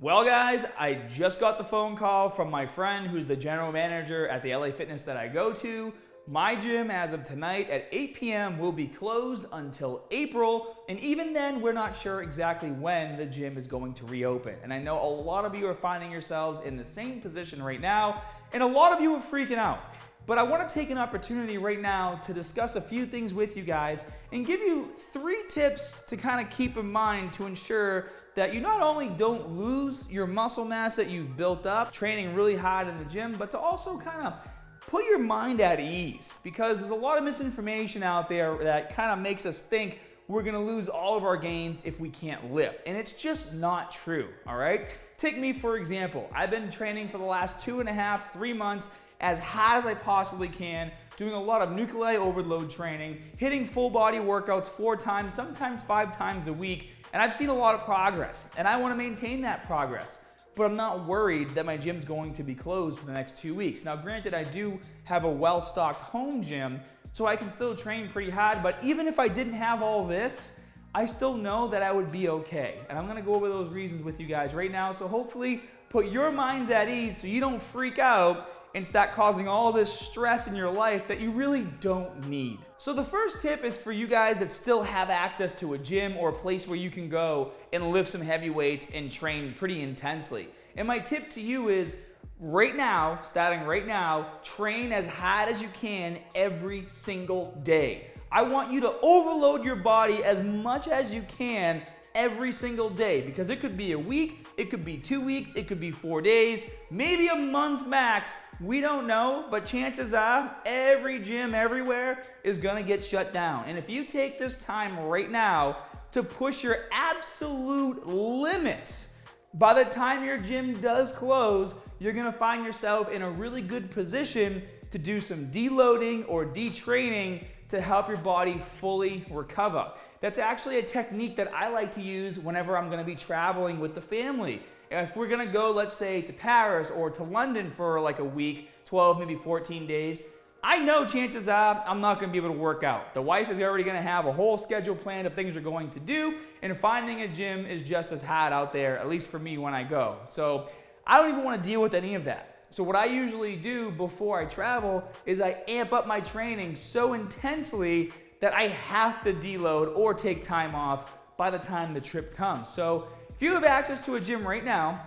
Well guys, I just got the phone call from my friend who's the general manager at the LA Fitness that I go to. My gym as of tonight at 8 p.m. will be closed until April, and even then we're not sure exactly when the gym is going to reopen. And I know a lot of you are finding yourselves in the same position right now, and a lot of you are freaking out. But I want to take an opportunity right now to discuss a few things with you guys and give you 3 tips to kind of keep in mind to ensure that you not only don't lose your muscle mass that you've built up training really hard in the gym, but to also kind of put your mind at ease, because there's a lot of misinformation out there that kind of makes us think we're gonna lose all of our gains if we can't lift. And it's just not true, all right? Take me for example. I've been training for the last 2.5, 3 months as hard as I possibly can, doing a lot of nuclei overload training, hitting full body workouts 4 times, sometimes 5 times a week, and I've seen a lot of progress, and I wanna maintain that progress. But I'm not worried that my gym's going to be closed for the next 2 weeks. Now granted, I do have a well-stocked home gym, so I can still train pretty hard, but even if I didn't have all this, I still know that I would be okay. And I'm gonna go over those reasons with you guys right now, so hopefully put your minds at ease so you don't freak out and start causing all this stress in your life that you really don't need. So the first tip is for you guys that still have access to a gym or a place where you can go and lift some heavy weights and train pretty intensely. And my tip to you is right now, starting right now, train as hard as you can every single day. I want you to overload your body as much as you can every single day, because it could be a week, it could be 2 weeks, it could be 4 days, maybe a month max. We don't know, but chances are every gym everywhere is gonna get shut down. And if you take this time right now to push your absolute limits, by the time your gym does close, you're gonna find yourself in a really good position to do some deloading or detraining to help your body fully recover. That's actually a technique that I like to use whenever I'm gonna be traveling with the family. If we're gonna go, let's say, to Paris or to London for like a week, 12, maybe 14 days, I know chances are I'm not gonna be able to work out. The wife is already gonna have a whole schedule planned of things we're going to do, and finding a gym is just as hard out there, at least for me when I go. So I don't even wanna deal with any of that. So what I usually do before I travel is I amp up my training so intensely that I have to deload or take time off by the time the trip comes. So if you have access to a gym right now,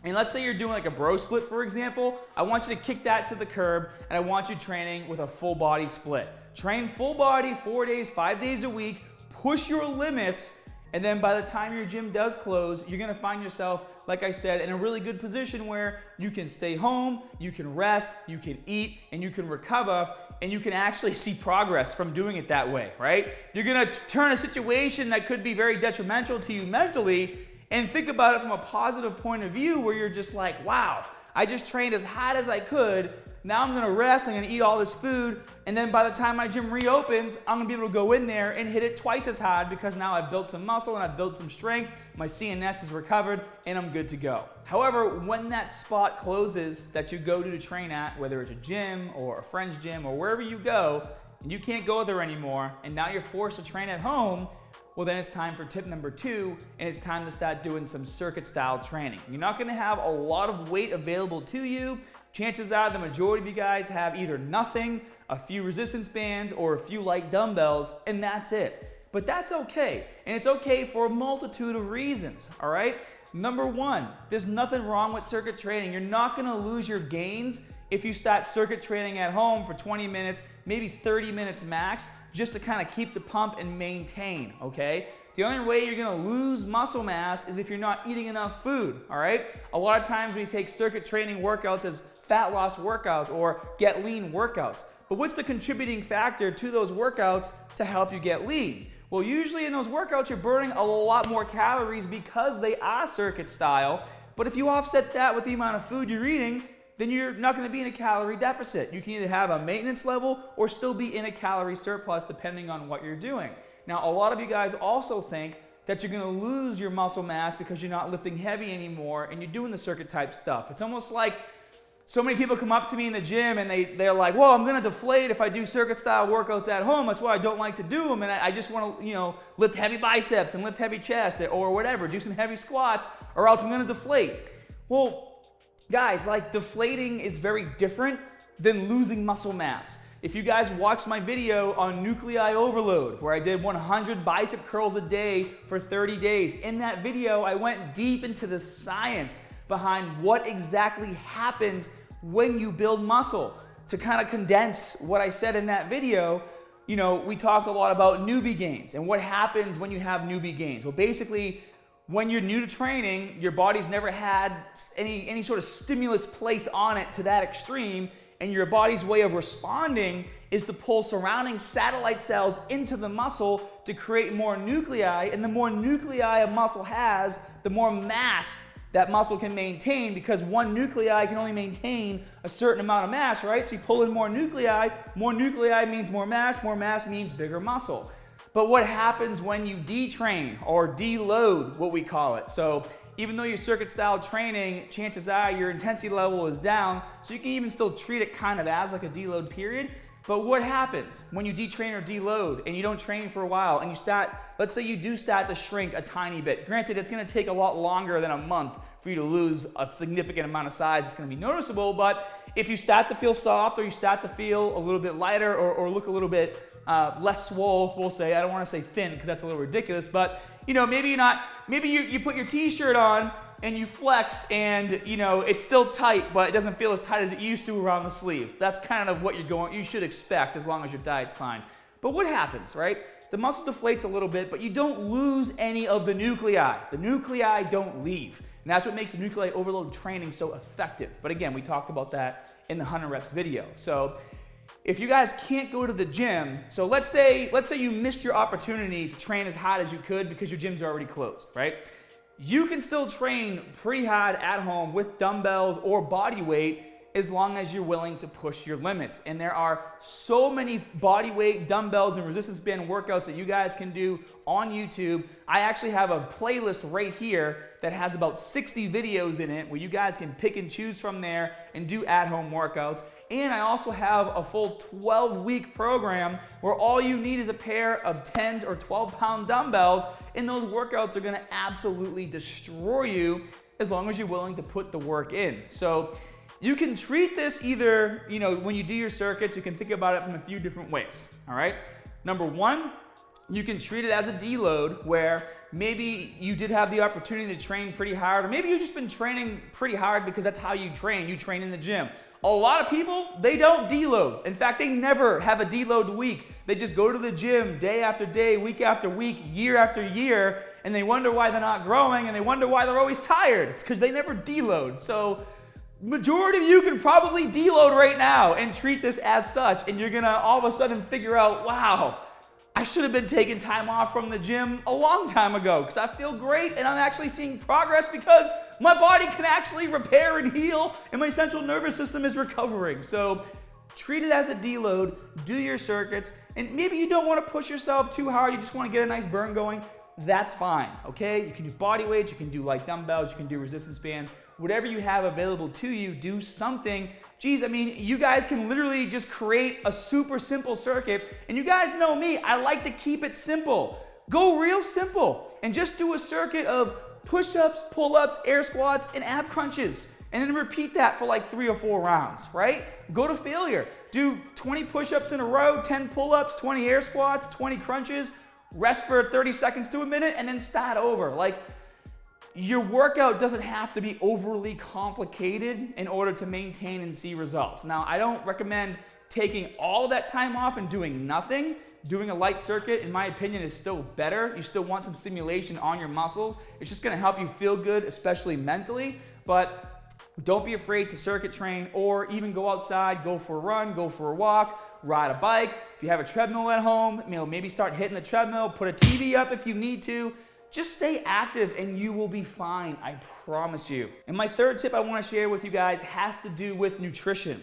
and let's say you're doing like a bro split, for example, I want you to kick that to the curb, and I want you training with a full body split. Train full body 4 days, 5 days a week, push your limits, and then by the time your gym does close, you're gonna find yourself, like I said, in a really good position where you can stay home, you can rest, you can eat, and you can recover, and you can actually see progress from doing it that way, right? You're gonna turn a situation that could be very detrimental to you mentally and think about it from a positive point of view where you're just like, wow, I just trained as hard as I could. Now I'm gonna rest, I'm gonna eat all this food, and then by the time my gym reopens, I'm gonna be able to go in there and hit it twice as hard because now I've built some muscle and I've built some strength, my CNS is recovered, and I'm good to go. However, when that spot closes that you go to train at, whether it's a gym or a friend's gym or wherever you go, and you can't go there anymore, and now you're forced to train at home, well then it's time for tip number 2, and it's time to start doing some circuit style training. You're not gonna have a lot of weight available to you. Chances are the majority of you guys have either nothing, a few resistance bands, or a few light dumbbells, and that's it. But that's okay, and it's okay for a multitude of reasons, all right? Number 1, there's nothing wrong with circuit training. You're not gonna lose your gains if you start circuit training at home for 20 minutes, maybe 30 minutes max, just to kind of keep the pump and maintain, okay? The only way you're gonna lose muscle mass is if you're not eating enough food, all right? A lot of times we take circuit training workouts as fat loss workouts or get lean workouts. But what's the contributing factor to those workouts to help you get lean? Well, usually in those workouts, you're burning a lot more calories because they are circuit style. But if you offset that with the amount of food you're eating, then you're not gonna be in a calorie deficit. You can either have a maintenance level or still be in a calorie surplus depending on what you're doing. Now, a lot of you guys also think that you're gonna lose your muscle mass because you're not lifting heavy anymore and you're doing the circuit type stuff. It's almost like So many people come up to me in the gym and they're like, well, I'm going to deflate if I do circuit style workouts at home. That's why I don't like to do them. And I just want to, lift heavy biceps and lift heavy chest or whatever, do some heavy squats, or else I'm going to deflate. Well, guys, like, deflating is very different than losing muscle mass. If you guys watched my video on nuclei overload, where I did 100 bicep curls a day for 30 days, in that video, I went deep into the science behind what exactly happens when you build muscle. To kind of condense what I said in that video, we talked a lot about newbie gains and what happens when you have newbie gains. Well, basically, when you're new to training, your body's never had any sort of stimulus placed on it to that extreme, and your body's way of responding is to pull surrounding satellite cells into the muscle to create more nuclei, and the more nuclei a muscle has, the more mass that muscle can maintain, because one nuclei can only maintain a certain amount of mass, right? So you pull in more nuclei means more mass means bigger muscle. But what happens when you detrain or deload, what we call it? So even though you're circuit style training, chances are your intensity level is down, so you can even still treat it kind of as like a deload period. But what happens when you detrain or deload and you don't train for a while and you start, let's say you do start to shrink a tiny bit. Granted, it's going to take a lot longer than a month for you to lose a significant amount of size. It's going to be noticeable, but if you start to feel soft or you start to feel a little bit lighter or look a little bit less swole, we'll say, I don't want to say thin because that's a little ridiculous, but maybe you put your t-shirt on and you flex and it's still tight, but it doesn't feel as tight as it used to around the sleeve. That's kind of what you should expect as long as your diet's fine. But what happens, right? The muscle deflates a little bit, but you don't lose any of the nuclei. The nuclei don't leave. And that's what makes the nuclei overload training so effective. But again, we talked about that in the 100 reps video. So if you guys can't go to the gym, so let's say you missed your opportunity to train as hard as you could because your gyms are already closed, right? You can still train pretty hard at home with dumbbells or body weight as long as you're willing to push your limits. And there are so many body weight, dumbbells, and resistance band workouts that you guys can do on YouTube. I actually have a playlist right here that has about 60 videos in it where you guys can pick and choose from there and do at-home workouts. And I also have a full 12-week program where all you need is a pair of 10s or 12-pound dumbbells, and those workouts are gonna absolutely destroy you as long as you're willing to put the work in. So you can treat this either, when you do your circuits, you can think about it from a few different ways, all right? Number one, you can treat it as a deload where maybe you did have the opportunity to train pretty hard, or maybe you've just been training pretty hard because that's how you train in the gym. A lot of people, they don't deload. In fact, they never have a deload week. They just go to the gym day after day, week after week, year after year, and they wonder why they're not growing, and they wonder why they're always tired. It's because they never deload. So majority of you can probably deload right now and treat this as such, and you're gonna all of a sudden figure out, wow, I should have been taking time off from the gym a long time ago because I feel great and I'm actually seeing progress because my body can actually repair and heal and my central nervous system is recovering. So treat it as a deload, do your circuits, and maybe you don't want to push yourself too hard, you just want to get a nice burn going. That's fine, okay? You can do body weights, you can do light dumbbells, you can do resistance bands, whatever you have available to you, do something. Geez, I mean, you guys can literally just create a super simple circuit, and you guys know me, I like to keep it simple. Go real simple, and just do a circuit of push-ups, pull-ups, air squats, and ab crunches, and then repeat that for like 3 or 4 rounds, right? Go to failure. Do 20 push-ups in a row, 10 pull-ups, 20 air squats, 20 crunches, rest for 30 seconds to a minute, and then start over. Like, your workout doesn't have to be overly complicated in order to maintain and see results. Now, I don't recommend taking all of that time off and doing nothing. Doing a light circuit, in my opinion, is still better. You still want some stimulation on your muscles. It's just gonna help you feel good, especially mentally. But don't be afraid to circuit train or even go outside, go for a run, go for a walk, ride a bike. If you have a treadmill at home, maybe start hitting the treadmill, put a TV up if you need to. Just stay active and you will be fine, I promise you. And my third tip I want to share with you guys has to do with nutrition.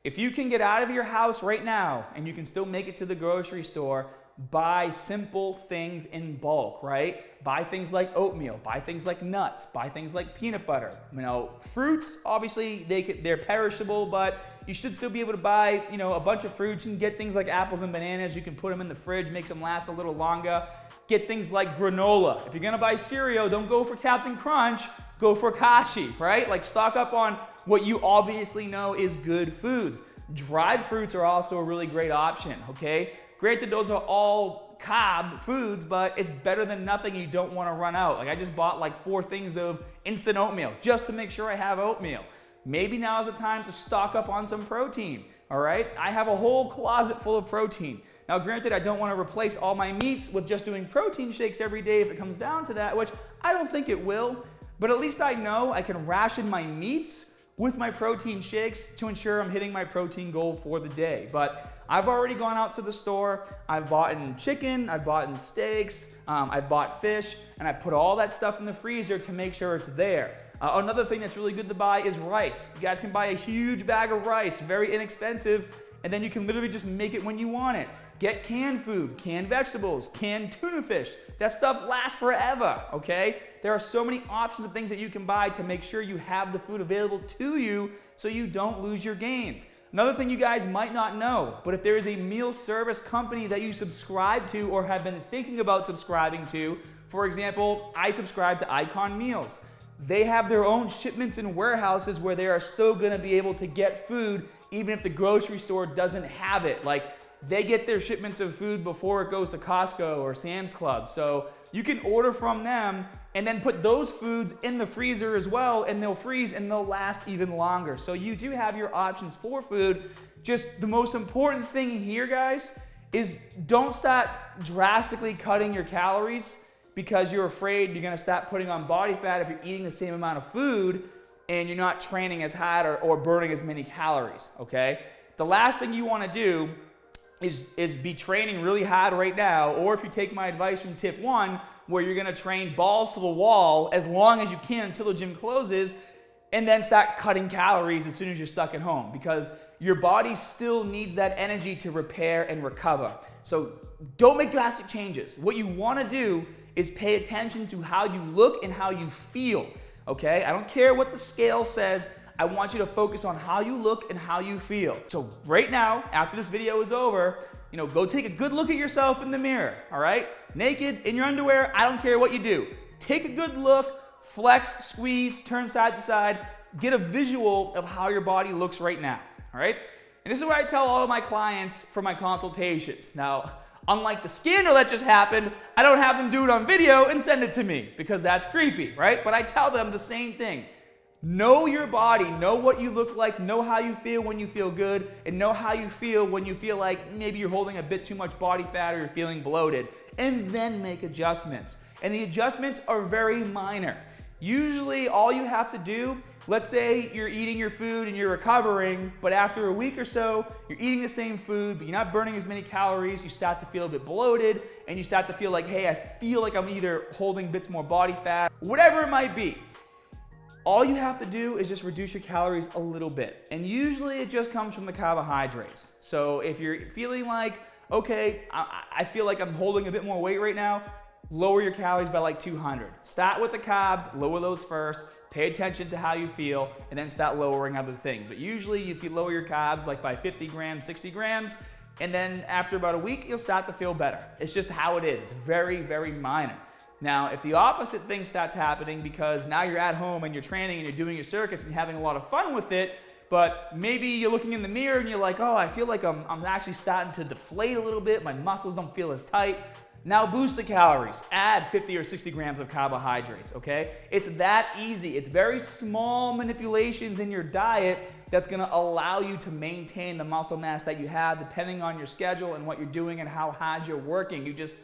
If you can get out of your house right now and you can still make it to the grocery store, buy simple things in bulk, right? Buy things like oatmeal, buy things like nuts, buy things like peanut butter. You know, fruits, obviously they're perishable, but you should still be able to buy, you know, a bunch of fruits. You can get things like apples and bananas. You can put them in the fridge, makes them last a little longer. Get things like granola. If you're gonna buy cereal, don't go for Captain Crunch, go for Kashi, right? Like stock up on what you obviously know is good foods. Dried fruits are also a really great option, okay? Granted, those are all carb foods, but it's better than nothing. You don't want to run out. Like I just bought like 4 things of instant oatmeal just to make sure I have oatmeal. Maybe now is the time to stock up on some protein, all right? I have a whole closet full of protein. Now, granted, I don't want to replace all my meats with just doing protein shakes every day if it comes down to that, which I don't think it will, but at least I know I can ration my meats with my protein shakes to ensure I'm hitting my protein goal for the day. But I've already gone out to the store, I've bought in chicken, I've bought in steaks, I've bought fish, and I put all that stuff in the freezer to make sure it's there. Another thing that's really good to buy is rice. You guys can buy a huge bag of rice, very inexpensive, and then you can literally just make it when you want it. Get canned food, canned vegetables, canned tuna fish. That stuff lasts forever, okay? There are so many options of things that you can buy to make sure you have the food available to you so you don't lose your gains. Another thing you guys might not know, but if there is a meal service company that you subscribe to or have been thinking about subscribing to, for example, I subscribe to Icon Meals. They have their own shipments and warehouses where they are still gonna be able to get food even if the grocery store doesn't have it. Like, they get their shipments of food before it goes to Costco or Sam's Club. So you can order from them and then put those foods in the freezer as well, and they'll freeze and they'll last even longer. So you do have your options for food. Just the most important thing here, guys, is don't start drastically cutting your calories because you're afraid you're gonna start putting on body fat if you're eating the same amount of food and you're not training as hard or burning as many calories, okay? The last thing you wanna do is be training really hard right now, or if you take my advice from tip 1, where you're gonna train balls to the wall as long as you can until the gym closes, and then start cutting calories as soon as you're stuck at home, because your body still needs that energy to repair and recover. So don't make drastic changes. What you wanna do is pay attention to how you look and how you feel, okay? I don't care what the scale says. I want you to focus on how you look and how you feel. So right now, after this video is over, go take a good look at yourself in the mirror, all right? Naked, in your underwear, I don't care what you do. Take a good look, flex, squeeze, turn side to side, get a visual of how your body looks right now, all right? And this is what I tell all of my clients for my consultations. Now, unlike the scandal that just happened, I don't have them do it on video and send it to me because that's creepy, right? But I tell them the same thing. Know your body, know what you look like, know how you feel when you feel good, and know how you feel when you feel like maybe you're holding a bit too much body fat or you're feeling bloated, and then make adjustments. And the adjustments are very minor. Usually all you have to do, let's say you're eating your food and you're recovering, but after a week or so, you're eating the same food, but you're not burning as many calories, you start to feel a bit bloated, and you start to feel like, hey, I feel like I'm either holding bits more body fat, whatever it might be. All you have to do is just reduce your calories a little bit. And usually it just comes from the carbohydrates. So if you're feeling like, okay, I feel like I'm holding a bit more weight right now, lower your calories by like 200. Start with the carbs, lower those first, pay attention to how you feel, and then start lowering other things. But usually if you lower your carbs like by 50 grams, 60 grams, and then after about a week, you'll start to feel better. It's just how it is. It's very, very minor. Now, if the opposite thing starts happening because now you're at home and you're training and you're doing your circuits and having a lot of fun with it, but maybe you're looking in the mirror and you're like, oh, I feel like I'm actually starting to deflate a little bit, my muscles don't feel as tight. Now boost the calories, add 50 or 60 grams of carbohydrates, okay? It's that easy. It's very small manipulations in your diet that's gonna allow you to maintain the muscle mass that you have depending on your schedule and what you're doing and how hard you're working. You just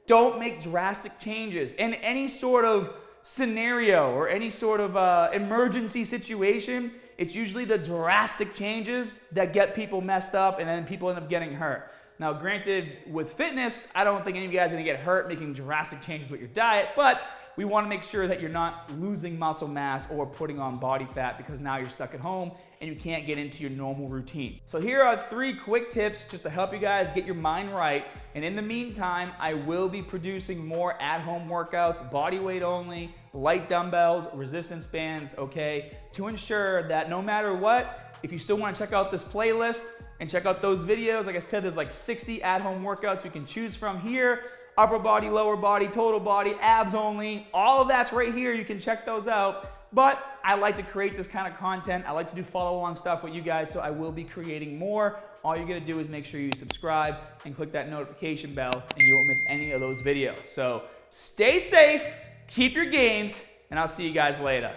don't make drastic changes. In any sort of scenario or any sort of emergency situation, it's usually the drastic changes that get people messed up and then people end up getting hurt. Now, granted, with fitness, I don't think any of you guys are gonna get hurt making drastic changes with your diet, but we want to make sure that you're not losing muscle mass or putting on body fat because now you're stuck at home and you can't get into your normal routine. So here are 3 quick tips just to help you guys get your mind right. And in the meantime, I will be producing more at-home workouts, body weight only, light dumbbells, resistance bands, okay, to ensure that no matter what, if you still want to check out this playlist and check out those videos, like I said, there's like 60 at-home workouts you can choose from here. Upper body, lower body, total body, abs only, all of that's right here. You can check those out. But I like to create this kind of content. I like to do follow-along stuff with you guys, so I will be creating more. All you're gonna do is make sure you subscribe and click that notification bell, and you won't miss any of those videos. So stay safe, keep your gains, and I'll see you guys later.